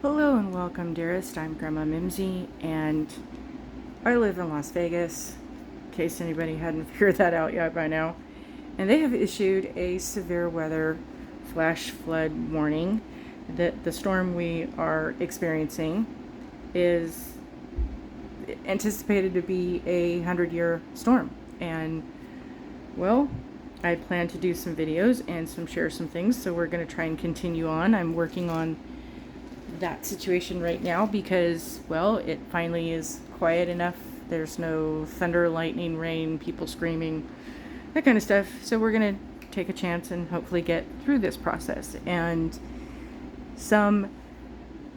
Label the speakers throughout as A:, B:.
A: Hello and welcome, dearest. I'm Grandma Mimsy, and I live in Las Vegas, in case anybody hadn't figured that out yet by now. And they have issued a severe weather flash flood warning that the storm we are experiencing is anticipated to be a 100-year storm. And, well, I plan to do some videos and share some things, so we're going to try and continue on. I'm working on that situation right now because, well, it finally is quiet enough. There's no thunder, lightning, rain, people screaming, that kind of stuff. So we're going to take a chance and hopefully get through this process. And some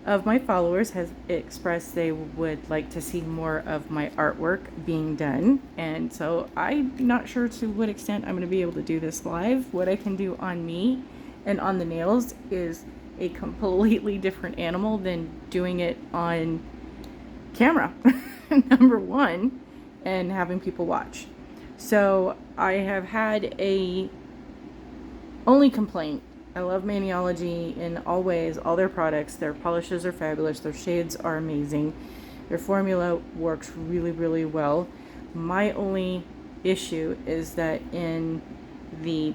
A: of my followers have expressed they would like to see more of my artwork being done. And so I'm not sure to what extent I'm going to be able to do this live. What I can do on me and on the nails is a completely different animal than doing it on camera, number one, and having people watch. So I have had a only complaint. I love Maniology in all ways, all their products. Their polishes are fabulous. Their shades are amazing. Their formula works really, really well. My only issue is that in the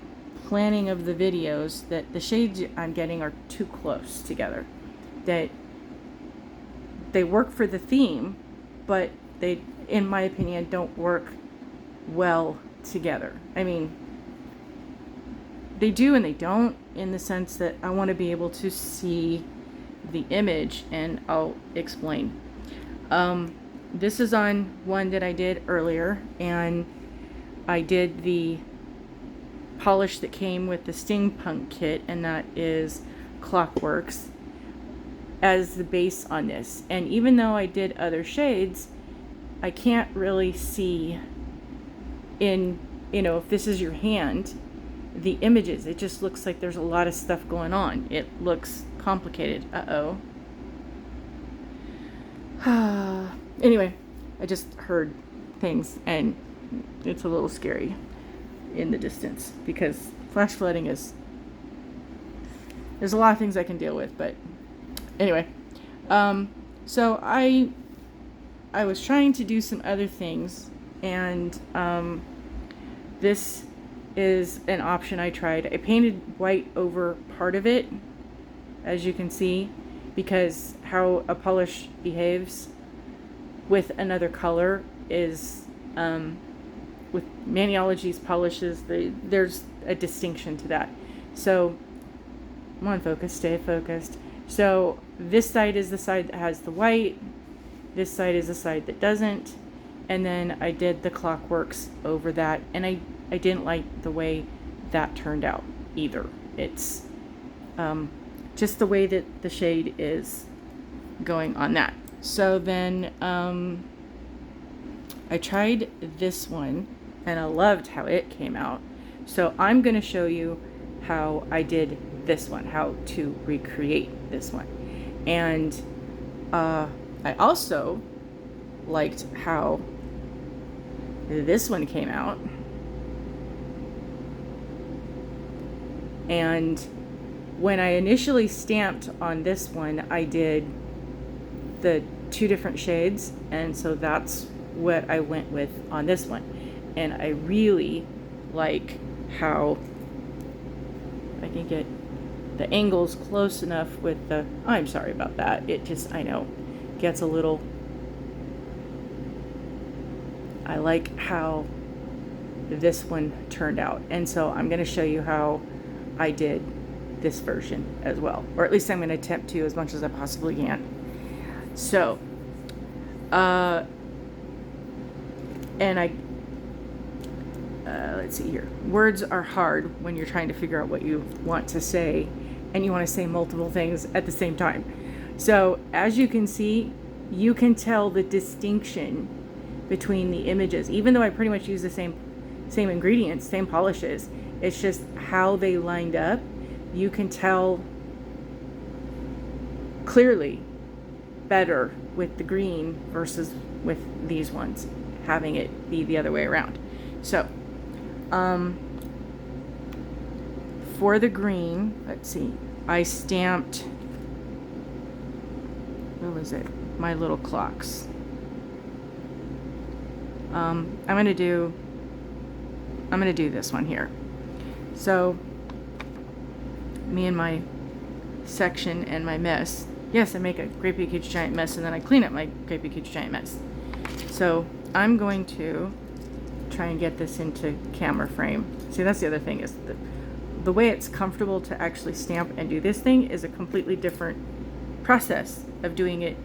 A: planning of the videos, that the shades I'm getting are too close together. That they work for the theme, but they, in my opinion, don't work well together. I mean, they do and they don't, in the sense that I want to be able to see the image, and I'll explain. This is on one that I did earlier, and I did the polish that came with the Steampunk kit, and that is Clockworks, as the base on this. And even though I did other shades, I can't really see in, if this is your hand, the images. It just looks like there's a lot of stuff going on. It looks complicated. Anyway, I just heard things, and it's a little scary in the distance, because flash flooding is, there's a lot of things I can deal with, but anyway, so I was trying to do some other things, and this is an option I tried. I painted white over part of it, as you can see, because how a polish behaves with another color is, with Maniology's polishes, there's a distinction to that. So, come on, focus, stay focused. So, this side is the side that has the white, this side is the side that doesn't, and then I did the Clockworks over that, and I didn't like the way that turned out either. It's just the way that the shade is going on that. So then I tried this one, and I loved how it came out. So I'm going to show you how I did this one, how to recreate this one. And I also liked how this one came out. And when I initially stamped on this one, I did the two different shades, and so that's what I went with on this one. And I really like how I can get the angles close enough with the, I'm sorry about that, it just, I know, gets a little, I like how this one turned out. And so I'm going to show you how I did this version as well, or at least I'm going to attempt to as much as I possibly can. So, and let's see here. Words are hard when you're trying to figure out what you want to say, and you want to say multiple things at the same time. So, as you can see, you can tell the distinction between the images, even though I pretty much use the same ingredients, same polishes. It's just how they lined up. You can tell clearly better with the green versus with these ones, having it be the other way around. So, for the green, let's see, I stamped what was it? My little clocks. I'm gonna do this one here. So me and my section and my mess. Yes, I make a great big huge giant mess, and then I clean up my great big huge giant mess. So I'm going to try and get this into camera frame. See, that's the other thing, is the way it's comfortable to actually stamp and do this thing is a completely different process of doing it,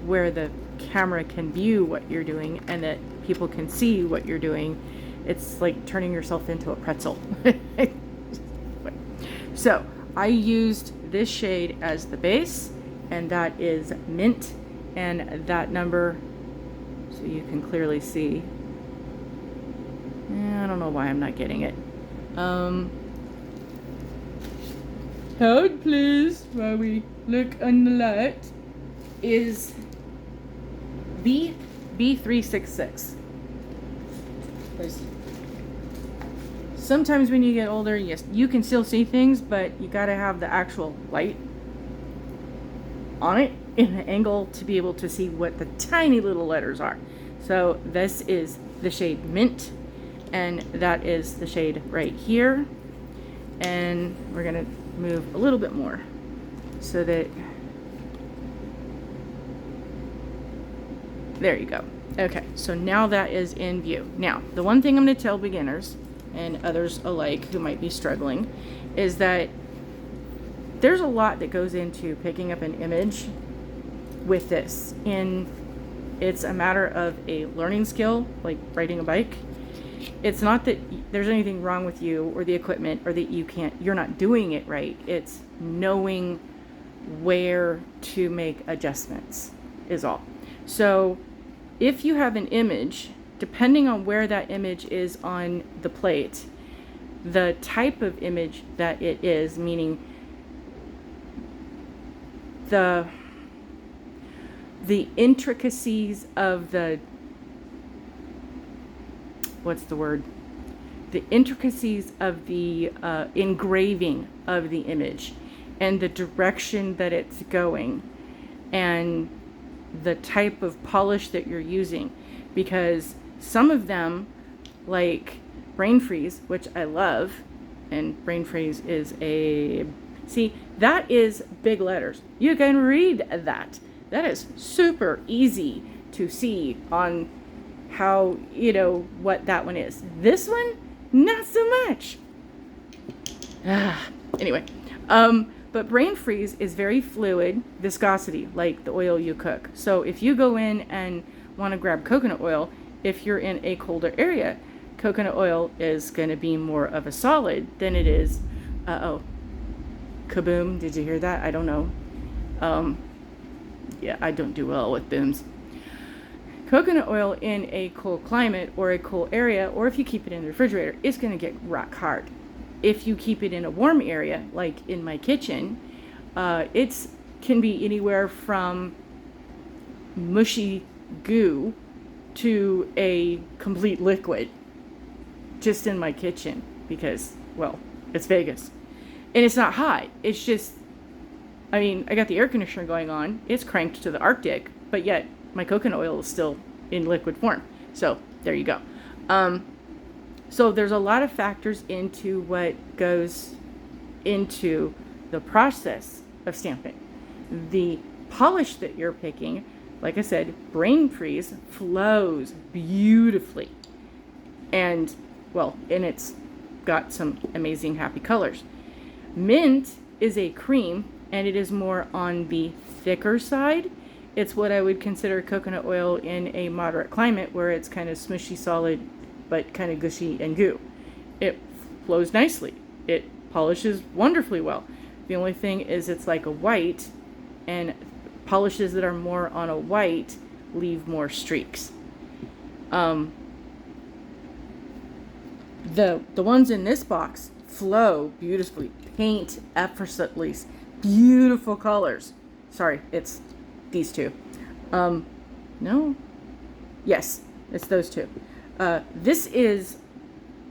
A: where the camera can view what you're doing and that people can see what you're doing. It's like turning yourself into a pretzel. So I used this shade as the base, and that is Mint, and that number, so you can clearly see. I don't know why I'm not getting it. Hold please while we look on the light. Is B366. Sometimes when you get older, yes, you can still see things, but you gotta have the actual light on it in an angle to be able to see what the tiny little letters are. So this is the shade Mint, and that is the shade right here. And we're gonna move a little bit more so that, there you go. Okay, so now that is in view. Now, the one thing I'm going to tell beginners and others alike who might be struggling is that there's a lot that goes into picking up an image with this. It's a matter of a learning skill, like riding a bike. It's not that there's anything wrong with you or the equipment, or that you're not doing it right. It's knowing where to make adjustments is all. So if you have an image, depending on where that image is on the plate, the type of image that it is, meaning the intricacies of the, what's the word? The intricacies of the engraving of the image, and the direction that it's going, and the type of polish that you're using. Because some of them, like Brain Freeze, which I love, and Brain Freeze is see, that is big letters. You can read that. That is super easy to see on how, what that one is. This one, not so much. Anyway, but Brain Freeze is very fluid viscosity, like the oil you cook. So if you go in and want to grab coconut oil, if you're in a colder area, coconut oil is going to be more of a solid than it is, kaboom, did you hear that? I don't know. Yeah, I don't do well with booms. Coconut oil in a cold climate or a cool area, or if you keep it in the refrigerator, it's going to get rock hard. If you keep it in a warm area, like in my kitchen, it can be anywhere from mushy goo to a complete liquid, just in my kitchen, because, well, it's Vegas. And it's not hot. It's just, I got the air conditioner going on. It's cranked to the Arctic, but yet my coconut oil is still in liquid form. So there you go. So there's a lot of factors into what goes into the process of stamping. The polish that you're picking, like I said, Brain Freeze flows beautifully. And, well, and it's got some amazing happy colors. Mint is a cream, and it is more on the thicker side. It's what I would consider coconut oil in a moderate climate, where it's kind of smushy solid, but kind of gushy and goo. It flows nicely. It polishes wonderfully well. The only thing is it's like a white, and polishes that are more on a white leave more streaks. The ones in this box flow beautifully, paint effortlessly, beautiful colors. Sorry, it's these two. No? Yes, it's those two. This is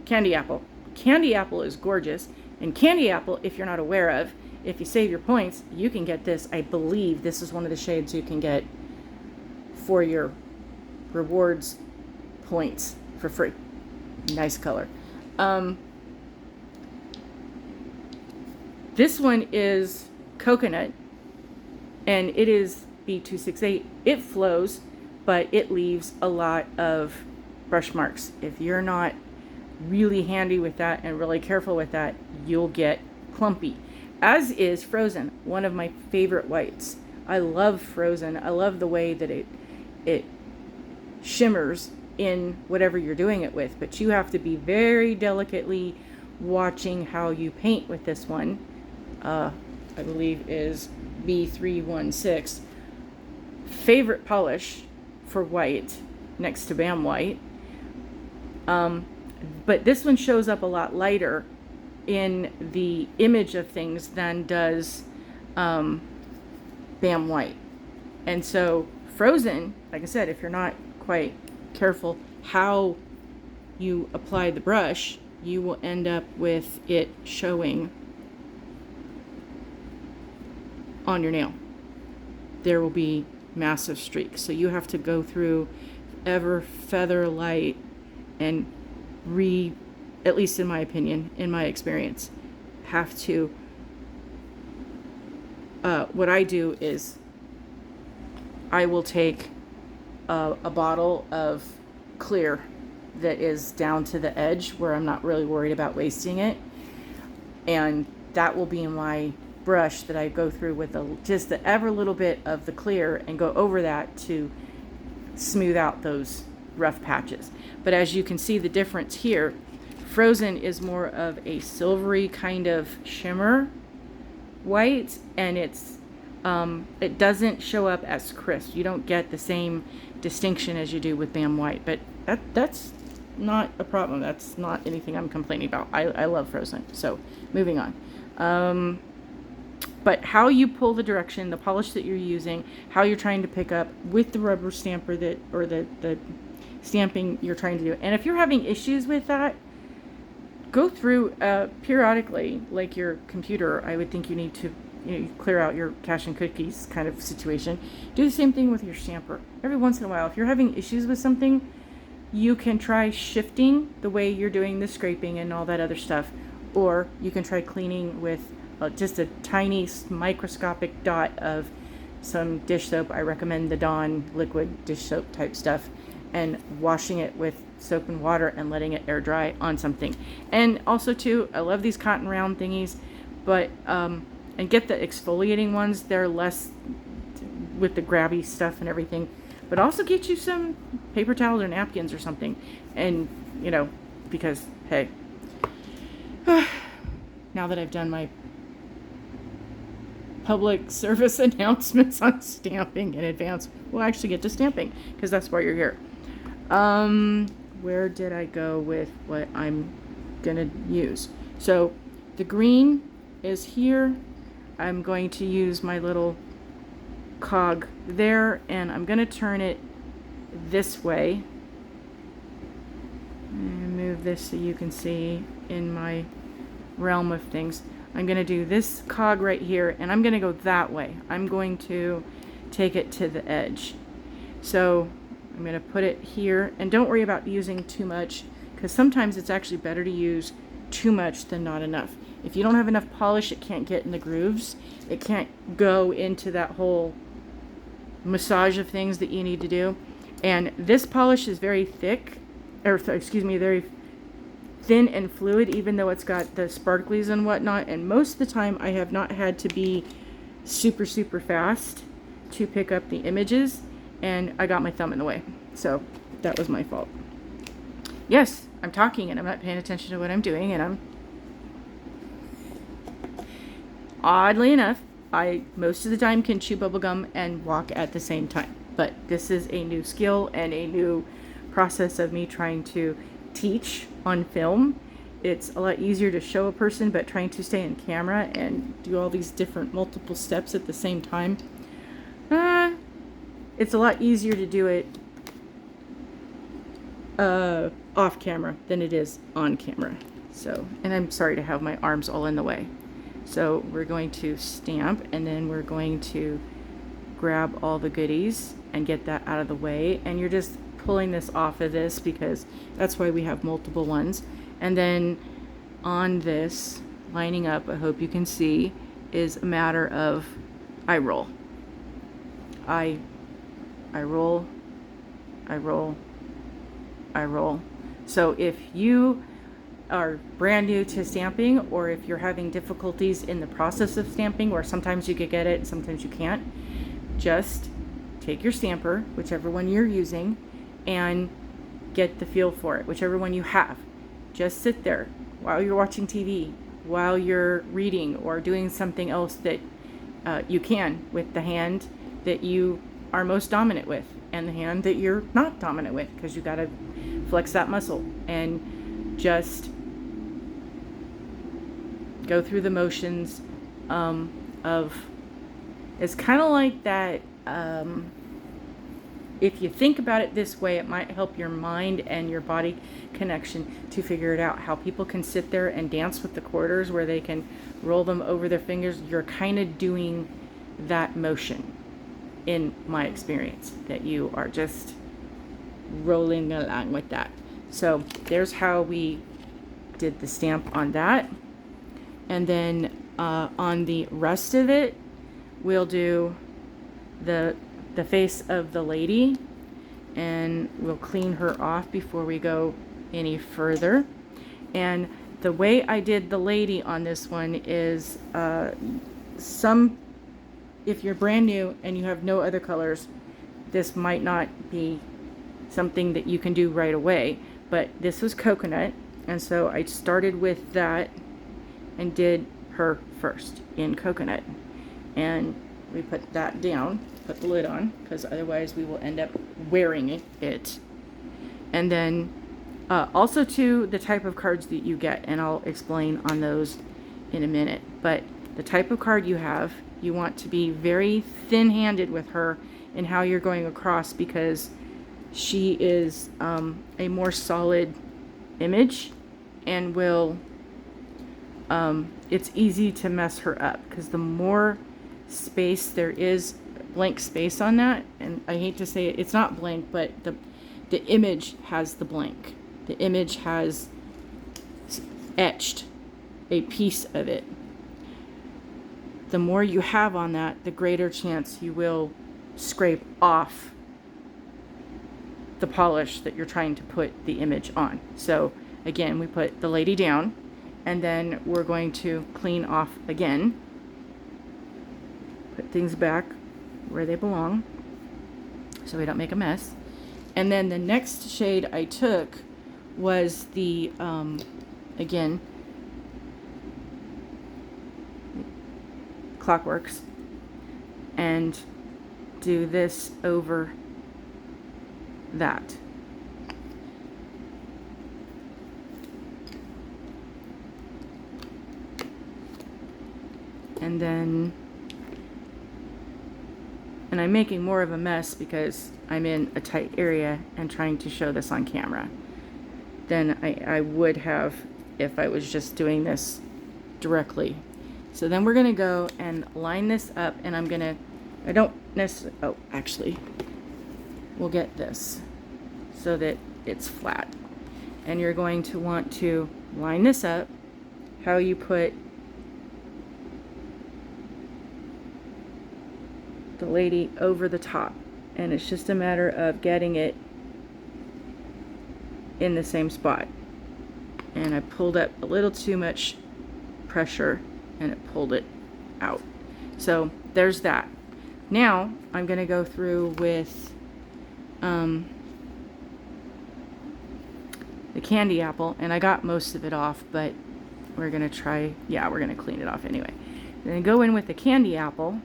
A: Candy Apple. Candy Apple is gorgeous, and Candy Apple, if you're not aware of, if you save your points, you can get this. I believe this is one of the shades you can get for your rewards points for free. Nice color. This one is coconut, and it is B268. It flows, but it leaves a lot of brush marks. If you're not really handy with that and really careful with that, you'll get clumpy. As is Frozen, one of my favorite whites. I love Frozen. I love the way that it shimmers in whatever you're doing it with, but you have to be very delicately watching how you paint with this one. I believe is B316. Favorite polish for white next to Bam White. But this one shows up a lot lighter in the image of things than does Bam White. And so Frozen, like I said, if you're not quite careful how you apply the brush, you will end up with it showing on your nail. There will be massive streaks. So you have to go through ever feather light and at least in my opinion, in my experience, have to, what I do is I will take a bottle of clear that is down to the edge where I'm not really worried about wasting it, and that will be my brush that I go through with just the ever little bit of the clear and go over that to smooth out those rough patches. But as you can see the difference here, Frozen is more of a silvery kind of shimmer white, and it doesn't show up as crisp. You don't get the same distinction as you do with Bam White, but that's not a problem. That's not anything I'm complaining about. I love Frozen. So moving on. But how you pull the direction, the polish that you're using, how you're trying to pick up with the rubber stamper or the stamping you're trying to do. And if you're having issues with that, go through periodically, like your computer. I would think you need to clear out your cache and cookies kind of situation. Do the same thing with your stamper. Every once in a while, if you're having issues with something, you can try shifting the way you're doing the scraping and all that other stuff. Or you can try cleaning with just a tiny microscopic dot of some dish soap. I recommend the Dawn liquid dish soap type stuff, and washing it with soap and water and letting it air dry on something. And also too, I love these cotton round thingies, but and get the exfoliating ones. They're less with the grabby stuff and everything, but also get you some paper towels or napkins or something. And because hey, now that I've done my public service announcements on stamping in advance, we'll actually get to stamping, because that's why you're here. Where did I go with what I'm gonna use? So the green is here. I'm going to use my little cog there, and I'm gonna turn it this way and move this so you can see in my realm of things. I'm going to do this cog right here, and I'm going to go that way. I'm going to take it to the edge. So I'm going to put it here, and don't worry about using too much, because sometimes it's actually better to use too much than not enough. If you don't have enough polish, it can't get in the grooves. It can't go into that whole massage of things that you need to do. And this polish is very thick, very thin and fluid, even though it's got the sparklies and whatnot. And most of the time I have not had to be super fast to pick up the images, and I got my thumb in the way, so that was my fault. Yes, I'm talking and I'm not paying attention to what I'm doing, and I'm oddly enough, I most of the time can chew bubblegum and walk at the same time. But this is a new skill and a new process of me trying to teach on film. It's a lot easier to show a person, but trying to stay in camera and do all these different multiple steps at the same time, it's a lot easier to do it off camera than it is on camera. So, and I'm sorry to have my arms all in the way. So we're going to stamp, and then we're going to grab all the goodies and get that out of the way. And you're just pulling this off of this because that's why we have multiple ones. And then on this, lining up, I hope you can see, is a matter of I roll. I roll, I roll, I roll. So if you are brand new to stamping, or if you're having difficulties in the process of stamping, or sometimes you could get it, sometimes you can't, just take your stamper, whichever one you're using, and get the feel for it, whichever one you have. Just sit there while you're watching TV, while you're reading, or doing something else that you can with the hand that you are most dominant with, and the hand that you're not dominant with, because you got to flex that muscle, and just go through the motions of, it's kind of like that. If you think about it this way, it might help your mind and your body connection to figure it out. How people can sit there and dance with the quarters where they can roll them over their fingers. You're kind of doing that motion, in my experience, that you are just rolling along with that. So there's how we did the stamp on that. And then on the rest of it, we'll do the face of the lady, and we'll clean her off before we go any further. And the way I did the lady on this one is if you're brand new and you have no other colors, this might not be something that you can do right away, but this was coconut, and so I started with that and did her first in coconut. And we put that down, put the lid on, because otherwise we will end up wearing it. And then also too, the type of cards that you get, and I'll explain on those in a minute, but the type of card you have, you want to be very thin-handed with her in how you're going across, because she is a more solid image, and will it's easy to mess her up, because the more space there is, blank space on that, and I hate to say it, it's not blank, but the image has the blank. The image has etched a piece of it. The more you have on that, the greater chance you will scrape off the polish that you're trying to put the image on. So again, we put the lady down, and then we're going to clean off again. Put things back where they belong so we don't make a mess. And then the next shade I took was the, again, Clockworks, and do this over that. And then, and I'm making more of a mess because I'm in a tight area and trying to show this on camera than I would have if I was just doing this directly. So then we're going to go and line this up, and I'm going to, I don't necessarily, oh, actually, we'll get this so that it's flat. And you're going to want to line this up how you put the lady over the top. And it's just a matter of getting it in the same spot. And I pulled up a little too much pressure, and it pulled it out. So there's that. Now I'm going to go through with the candy apple, and I got most of it off, but we're going to try, yeah, we're going to clean it off anyway. Then go in with the candy apple.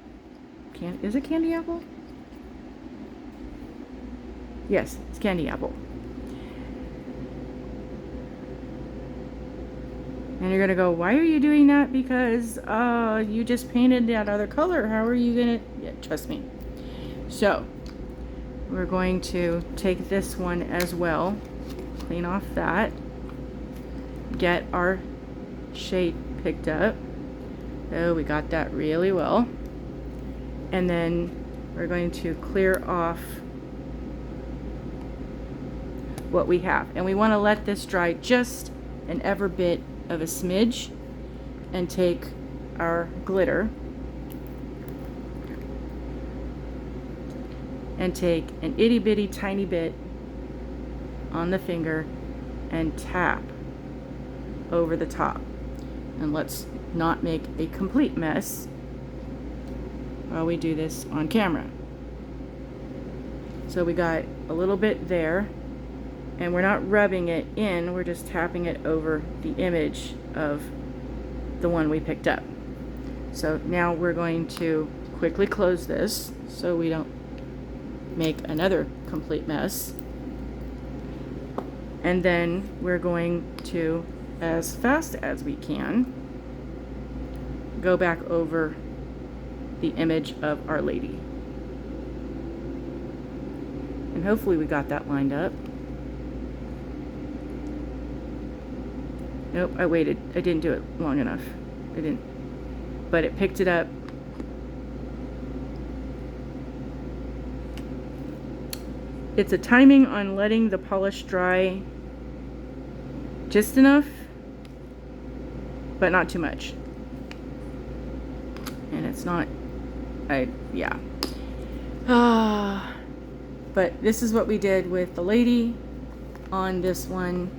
A: Is it candy apple? Yes, it's candy apple. And you're gonna go, why are you doing that? Because you just painted that other color. How are you gonna, yeah, trust me. So we're going to take this one as well, clean off that, get our shade picked up, So we got that really well. And then we're going to clear off what we have. And we want to let this dry just an ever bit of a smidge, and take our glitter and take an itty bitty tiny bit on the finger and tap over the top. And let's not make a complete mess while we do this on camera. So we got a little bit there, and we're not rubbing it in, we're just tapping it over the image of the one we picked up. So now we're going to quickly close this so we don't make another complete mess. And then we're going to, as fast as we can, go back over the image of Our Lady. And hopefully we got that lined up. Nope, I waited. I didn't do it long enough. I didn't. But it picked it up. It's a timing on letting the polish dry just enough, but not too much. And it's not, yeah. But this is what we did with the lady on this one,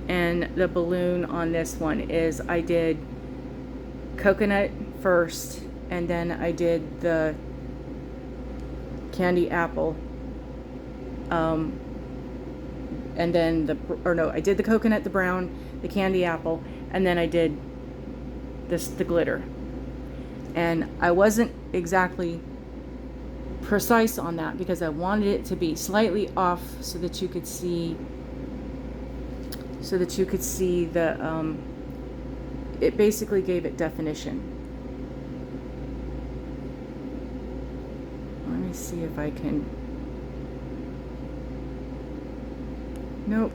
A: and the balloon on this one is I did coconut first, and then I did the candy apple, and then I did the coconut, the brown, the candy apple, and then I did the glitter. And I wasn't exactly precise on that because I wanted it to be slightly off so that you could see the it basically gave it definition. Let me see if I can. Nope.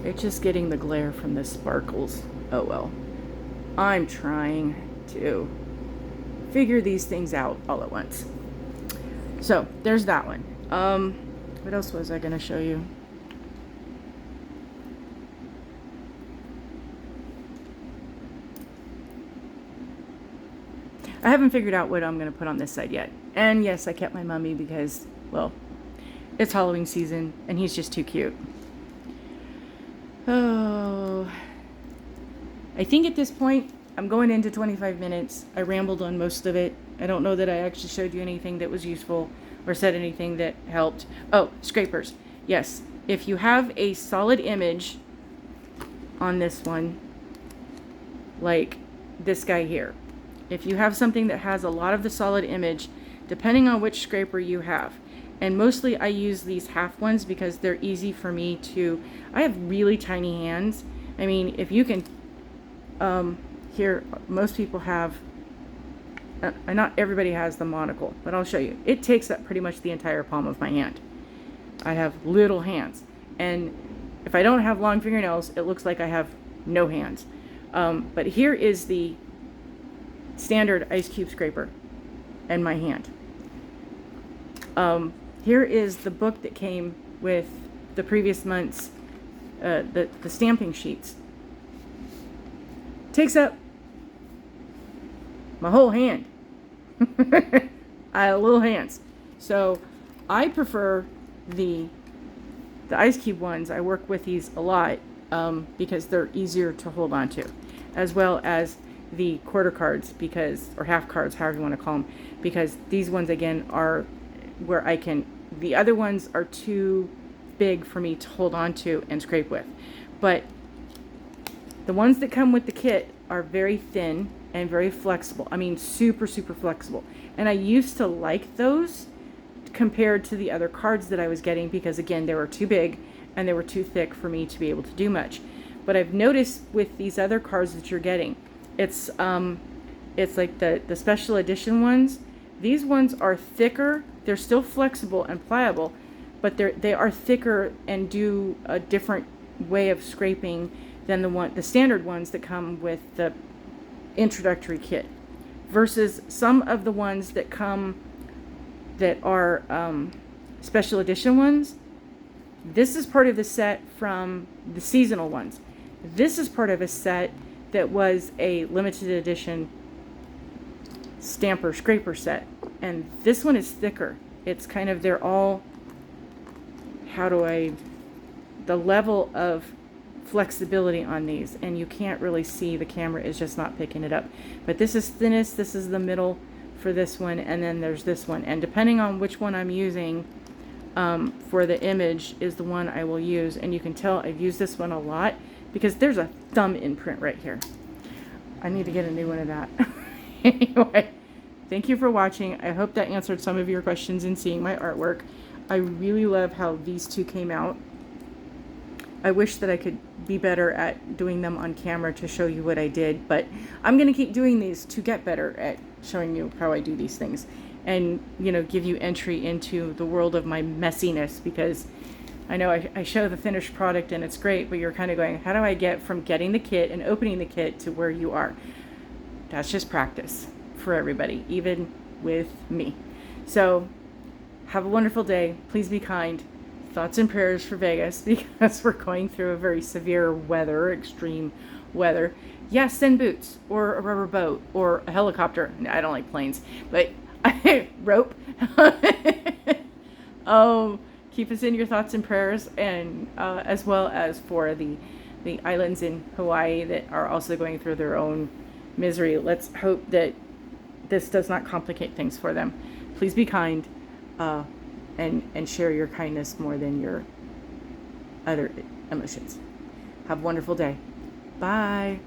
A: It's just getting the glare from the sparkles. Oh well. I'm trying to figure these things out all at once. So there's that one. What else was I going to show you? I haven't figured out what I'm going to put on this side yet. And yes, I kept my mummy because, well, it's Halloween season and he's just too cute. Oh, I think at this point I'm going into 25 minutes. I rambled on most of it. I don't know that I actually showed you anything that was useful or said anything that helped. Oh, scrapers. Yes, if you have a solid image on this one, like this guy here, if you have something that has a lot of the solid image, depending on which scraper you have, and mostly I use these half ones because they're easy for me to, I have really tiny hands. I mean, if you can, here, most people have, not everybody has the monocle, but I'll show you. It takes up pretty much the entire palm of my hand. I have little hands. And if I don't have long fingernails, it looks like I have no hands. But here is the standard ice cube scraper and my hand. Here is the book that came with the previous month's the stamping sheets. Takes up my whole hand. I have little hands. So I prefer the ice cube ones. I work with these a lot because they're easier to hold on to, as well as the quarter cards, because, or half cards, however you want to call them, because these ones again are where I can, the other ones are too big for me to hold on to and scrape with. But the ones that come with the kit are very thin and very flexible. I mean, super, super flexible. And I used to like those compared to the other cards that I was getting because, again, they were too big and they were too thick for me to be able to do much. But I've noticed with these other cards that you're getting, it's like the special edition ones. These ones are thicker. They're still flexible and pliable, but they are thicker and do a different way of scraping than the standard ones that come with the introductory kit, versus some of the ones that come that are special edition ones. This is part of the set from the seasonal ones. This is part of a set that was a limited edition stamper scraper set, and this one is thicker. It's kind of, they're all, the level of flexibility on these, and you can't really see, the camera is just not picking it up, but this is thinnest, this is the middle for this one, and then there's this one, and depending on which one I'm using for the image is the one I will use. And you can tell I've used this one a lot because there's a thumb imprint right here. I need to get a new one of that. Anyway, thank you for watching. I hope that answered some of your questions in seeing my artwork. I really love how these two came out. I wish that I could be better at doing them on camera to show you what I did, but I'm going to keep doing these to get better at showing you how I do these things, and, you know, give you entry into the world of my messiness, because I know I show the finished product and it's great, but you're kind of going, how do I get from getting the kit and opening the kit to where you are? That's just practice for everybody, even with me. So have a wonderful day. Please be kind. Thoughts and prayers for Vegas, because we're going through a very severe weather, extreme weather. Yes, send boots or a rubber boat or a helicopter. I don't like planes, but rope. Oh, keep us in your thoughts and prayers, and as well as for the islands in Hawaii that are also going through their own misery. Let's hope that this does not complicate things for them. Please be kind, and share your kindness more than your other emotions. Have a wonderful day. Bye.